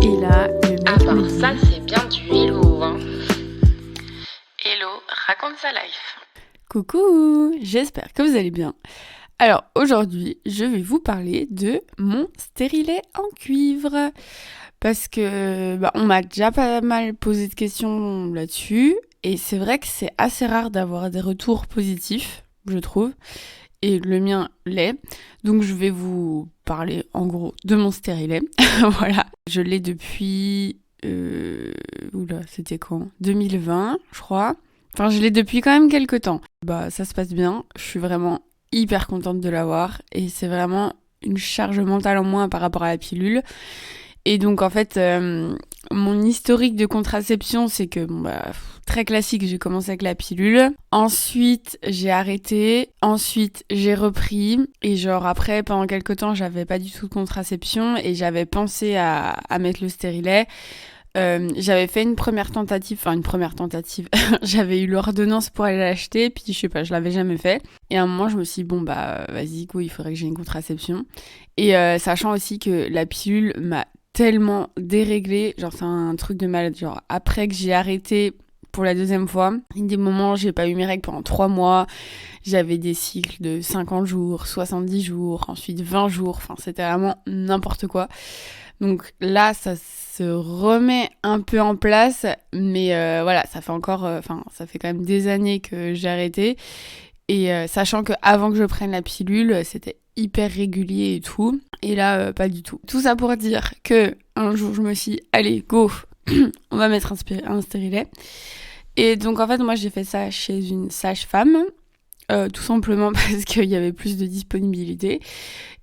Et là, le mec Ah bah me dit... ça c'est bien du hello, hein. Hello, raconte sa life. Coucou, j'espère que vous allez bien. Alors aujourd'hui, je vais vous parler de mon stérilet en cuivre. Parce que on m'a déjà pas mal posé de questions là-dessus. Et c'est vrai que c'est assez rare d'avoir des retours positifs, je trouve. Et le mien l'est. Donc je vais vous parler en gros de mon stérilet. Voilà. Je l'ai depuis... Oula, c'était quand 2020, je crois. Enfin, je l'ai depuis quand même quelques temps. Ça se passe bien. Je suis vraiment hyper contente de l'avoir. Et c'est vraiment une charge mentale en moins par rapport à la pilule. Et donc, en fait, mon historique de contraception, c'est que, très classique, j'ai commencé avec la pilule. Ensuite, j'ai arrêté. Ensuite, j'ai repris. Et genre, après, pendant quelques temps, j'avais pas du tout de contraception. Et j'avais pensé à mettre le stérilet. J'avais fait une première tentative. J'avais eu l'ordonnance pour aller l'acheter. Puis, je sais pas, je l'avais jamais fait. Et à un moment, je me suis dit, vas-y, il faudrait que j'ai une contraception. Et sachant aussi que la pilule m'a tellement déréglée, genre c'est un truc de malade, genre après que j'ai arrêté pour la deuxième fois, des moments j'ai pas eu mes règles pendant 3 mois, j'avais des cycles de 50 jours, 70 jours, ensuite 20 jours, enfin c'était vraiment n'importe quoi. Donc là ça se remet un peu en place, mais voilà, ça fait ça fait quand même des années que j'ai arrêté. Et sachant que avant que je prenne la pilule, c'était hyper régulier et tout. Et là, pas du tout. Tout ça pour dire que un jour, je me suis dit, allez, go, on va mettre un stérilet. Et donc, en fait, moi, j'ai fait ça chez une sage-femme, tout simplement parce qu'il y avait plus de disponibilité.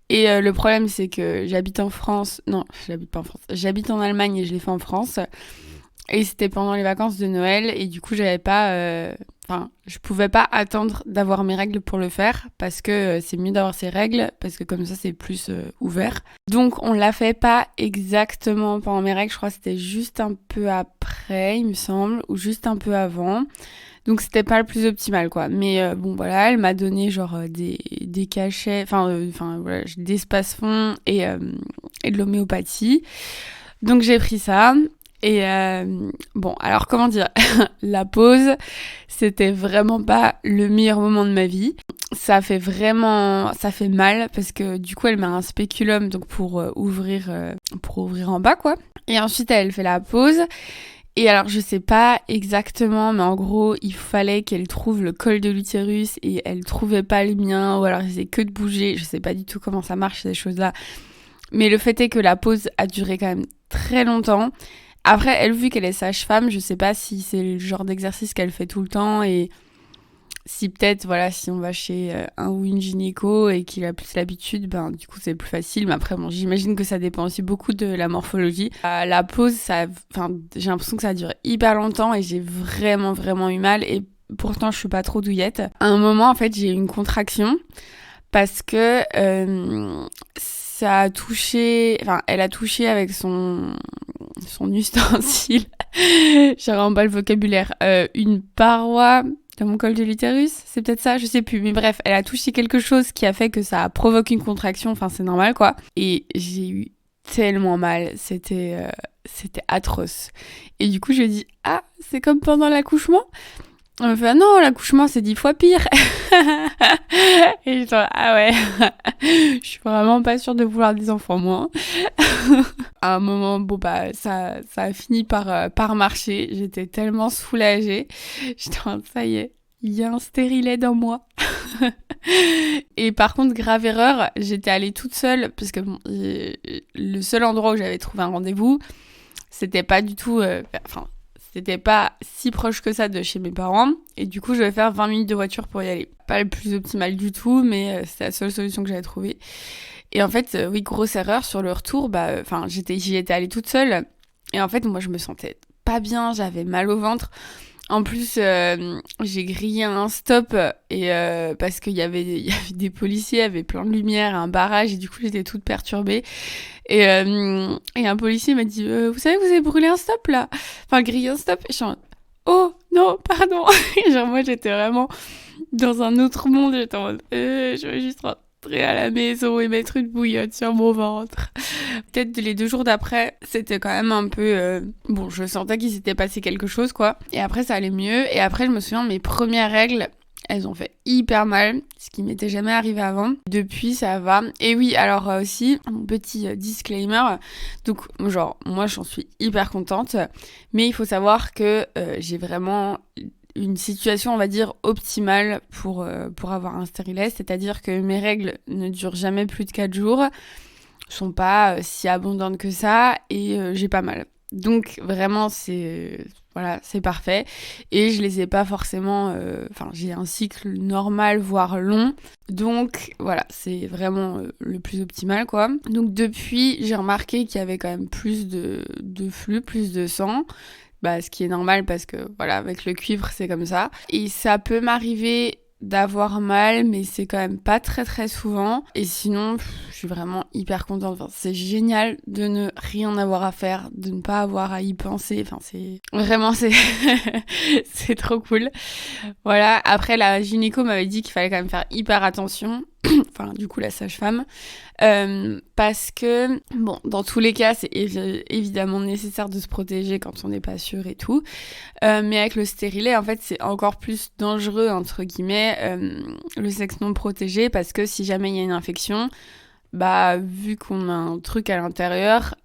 Et le problème, c'est que j'habite en France. Non, j'habite pas en France. J'habite en Allemagne et je l'ai fait en France. Et c'était pendant les vacances de Noël. Et du coup, j'avais pas... je pouvais pas attendre d'avoir mes règles pour le faire. Parce que c'est mieux d'avoir ses règles. Parce que comme ça, c'est plus ouvert. Donc, on l'a fait pas exactement pendant mes règles. Je crois que c'était juste un peu après, il me semble. Ou juste un peu avant. Donc, c'était pas le plus optimal, quoi. Mais voilà, elle m'a donné genre des cachets. Voilà, des space-fonds et de l'homéopathie. Donc, j'ai pris ça. Et alors comment dire, la pause, c'était vraiment pas le meilleur moment de ma vie. Ça fait mal parce que du coup elle met un spéculum donc pour ouvrir en bas quoi. Et ensuite elle fait la pause. Et alors je sais pas exactement, mais en gros il fallait qu'elle trouve le col de l'utérus et elle trouvait pas le mien ou alors elle faisait que de bouger. Je sais pas du tout comment ça marche ces choses-là. Mais le fait est que la pause a duré quand même très longtemps. Après, elle, vu qu'elle est sage-femme, je sais pas si c'est le genre d'exercice qu'elle fait tout le temps et si peut-être, voilà, si on va chez un ou une gynéco et qu'il a plus l'habitude, du coup, c'est plus facile. Mais après, j'imagine que ça dépend aussi beaucoup de la morphologie. La pause, j'ai l'impression que ça a duré hyper longtemps et j'ai vraiment, vraiment eu mal et pourtant, je suis pas trop douillette. À un moment, en fait, j'ai eu une contraction parce que elle a touché avec son ustensile, j'ai vraiment pas le vocabulaire, une paroi de mon col de l'utérus, c'est peut-être ça, je sais plus, mais bref, elle a touché quelque chose qui a fait que ça provoque une contraction, enfin c'est normal quoi, et j'ai eu tellement mal, c'était atroce, et du coup je dis c'est comme pendant l'accouchement. On me fait non, l'accouchement c'est 10 fois pire. Et je dis ouais, je suis vraiment pas sûre de vouloir des enfants moi. À un moment, ça a fini par marcher. J'étais tellement soulagée. J'étais ça y est, il y a un stérilet dans moi. Et par contre, grave erreur, j'étais allée toute seule parce que le seul endroit où j'avais trouvé un rendez-vous, c'était pas du tout... c'était pas si proche que ça de chez mes parents. Et du coup, je vais faire 20 minutes de voiture pour y aller. Pas le plus optimal du tout, mais c'était la seule solution que j'avais trouvée. Et en fait, oui, grosse erreur, sur le retour, j'y étais allée toute seule. Et en fait, moi, je me sentais pas bien, j'avais mal au ventre. En plus, j'ai grillé un stop et parce qu'il y avait des policiers, il y avait plein de lumière, un barrage, et du coup, j'étais toute perturbée. Et un policier m'a dit vous savez, vous avez brûlé un stop là, enfin grillé un stop. Et je suis en oh non, pardon. Genre moi j'étais vraiment dans un autre monde, j'étais en mode je veux juste rentrer à la maison et mettre une bouillotte sur mon ventre. Peut-être les 2 jours d'après, c'était quand même un peu... Bon, je sentais qu'il s'était passé quelque chose, quoi. Et après, ça allait mieux. Et après, je me souviens, mes premières règles, elles ont fait hyper mal, ce qui m'était jamais arrivé avant. Depuis, ça va. Et oui, alors aussi, un petit disclaimer. Donc, genre, moi, j'en suis hyper contente. Mais il faut savoir que j'ai vraiment une situation, on va dire, optimale pour avoir un stérilet. C'est-à-dire que mes règles ne durent jamais plus de 4 jours. Sont pas si abondantes que ça. Et j'ai pas mal. Donc, vraiment, c'est parfait. Et je les ai pas forcément... j'ai un cycle normal, voire long. Donc, voilà, c'est vraiment le plus optimal, quoi. Donc, depuis, j'ai remarqué qu'il y avait quand même plus de flux, plus de sang. Ce qui est normal parce que, voilà, avec le cuivre, c'est comme ça. Et ça peut m'arriver d'avoir mal, mais c'est quand même pas très très souvent. Et sinon, je suis vraiment hyper contente. Enfin, c'est génial de ne rien avoir à faire, de ne pas avoir à y penser. Enfin, c'est vraiment, c'est c'est trop cool. Voilà. Après, la gynéco m'avait dit qu'il fallait quand même faire hyper attention. Enfin, du coup, la sage-femme. Parce que, bon, dans tous les cas, c'est évidemment nécessaire de se protéger quand on n'est pas sûr et tout. Mais avec le stérilet, en fait, c'est encore plus dangereux, entre guillemets, le sexe non protégé, parce que si jamais il y a une infection, vu qu'on a un truc à l'intérieur,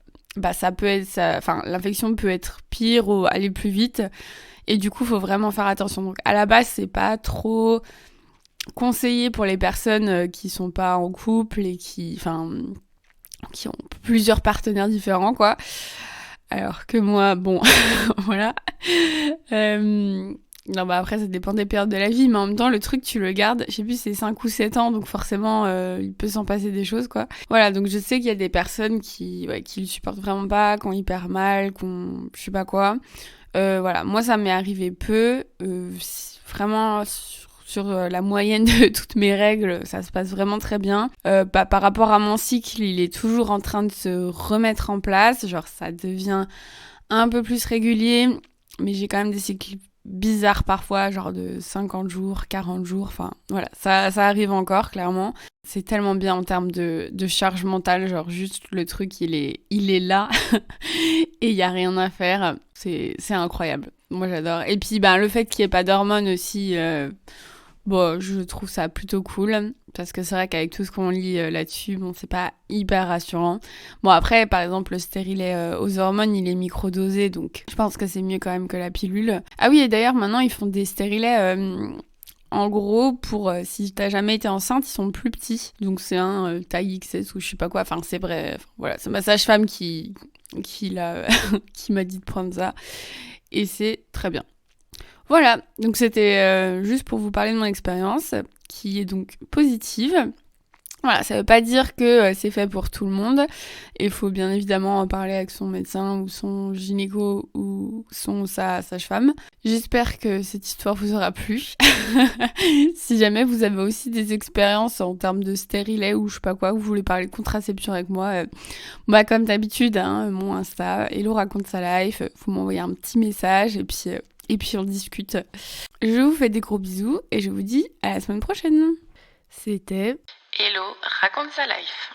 ça peut être... l'infection peut être pire ou aller plus vite. Et du coup, il faut vraiment faire attention. Donc, à la base, c'est pas trop conseillé pour les personnes qui sont pas en couple et qui ont plusieurs partenaires différents, quoi. Alors que moi, bon, voilà. Après, ça dépend des périodes de la vie, mais en même temps, le truc, tu le gardes, je sais plus, c'est 5 ou 7 ans, donc forcément, il peut s'en passer des choses, quoi. Voilà, donc je sais qu'il y a des personnes qui le supportent vraiment pas, qui ont hyper mal, je sais pas quoi. Voilà, moi, ça m'est arrivé peu. Vraiment... Sur la moyenne de toutes mes règles, ça se passe vraiment très bien. Par rapport à mon cycle, il est toujours en train de se remettre en place. Genre, ça devient un peu plus régulier, mais j'ai quand même des cycles bizarres parfois, genre de 50 jours, 40 jours. Enfin, voilà, ça arrive encore, clairement. C'est tellement bien en termes de charge mentale, genre juste le truc, il est là et il n'y a rien à faire. C'est incroyable. Moi, j'adore. Et puis, le fait qu'il n'y ait pas d'hormones aussi... je trouve ça plutôt cool, parce que c'est vrai qu'avec tout ce qu'on lit là-dessus, c'est pas hyper rassurant. Bon, après, par exemple, le stérilet aux hormones, il est microdosé, donc je pense que c'est mieux quand même que la pilule. Ah oui, et d'ailleurs, maintenant, ils font des stérilets... En gros, pour si t'as jamais été enceinte, ils sont plus petits. Donc c'est un taille XS ou je sais pas quoi. Enfin, c'est bref. Voilà, c'est ma sage-femme qui m'a dit de prendre ça. Et c'est très bien. Voilà, donc c'était juste pour vous parler de mon expérience, qui est donc positive. Voilà, ça veut pas dire que c'est fait pour tout le monde. Il faut bien évidemment en parler avec son médecin ou son gynéco ou sa sage-femme. J'espère que cette histoire vous aura plu. Si jamais vous avez aussi des expériences en termes de stérilet ou je sais pas quoi, vous voulez parler de contraception avec moi, comme d'habitude, mon Insta, Hello raconte sa life, vous m'envoyez un petit message et puis on discute. Je vous fais des gros bisous et je vous dis à la semaine prochaine. C'était Hello, raconte sa life.